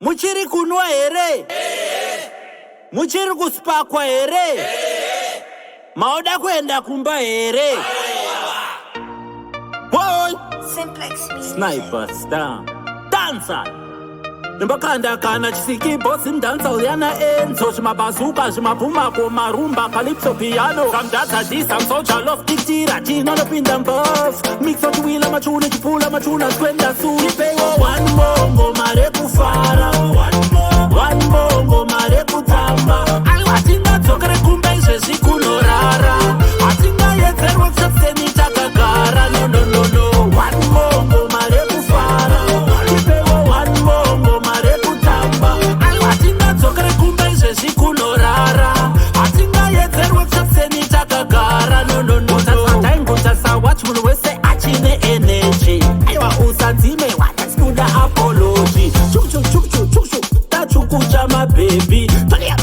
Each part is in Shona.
Muchiri kunwa here? Muchiri kusipakwa here? Maoda kuenda kumba here? Boy! Simplex Music. Sniper Star Dancer Nimbakanda kana chisiki boss dancer uliana enzo Shimabazuka, shimapumako, marumba, calypso, piano Some data this, some soldier love, titira, chino no pinda mbuff Mix of wheel, machuna, chipula, machuna, skwenda suri Pewo one mongo, mare kufara One mongo, mare kutamba Alwatinga tsokere kumbeze zikunorara Atinga yezerwa kusapseni takagara No, no, no, no One mongo, mare kufara Kipewo one mongo, mare kutamba Alwatinga tsokere kumbeze zikunorara Atinga yezerwa kusapseni takagara No, no, no, no Taingu tasa watch munu wese achine energy Aywa usadzime watatskuda apology Chuk chuk chuk chuk chuk chuk Tachukucha my baby Tolia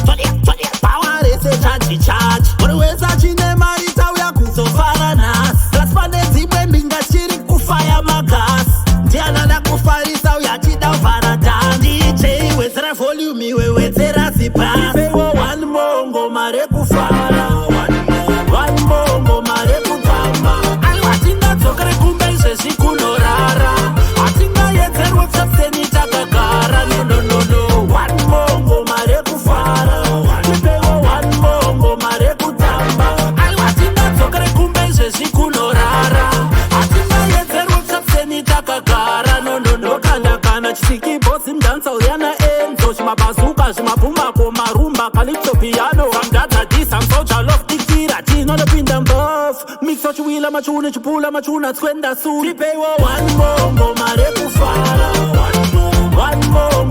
Power rese charge Munu chine marita uya kuzofara nas Raspane zimwe mbinga shiri kufaya magas Ndiana na kufarisa uya chida ufara DJ wezera volume wezera zipa Ipewo one mongo mare kufara One mongo mare kutamba Alwatinga tsokere kumbeze zikunorara Atinga yezerwa kusapseni takagara No, no, no, no One mongo mare kufara Kipewo one mongo mare kutamba Alwatinga tsokere kumbeze zikunorara Atinga yezerwa kusapseni takagara No, no, no Kana chisiki bosi mdansa uliana enzo Shimabazuka, shimapumako, marumba, calypso, piano Some data this, some soldier love, titira, chino no pinda mbuff Mix of wheel, machuna, chipula, machuna, skwenda suri Kipewo one mongo mare kufara One mongo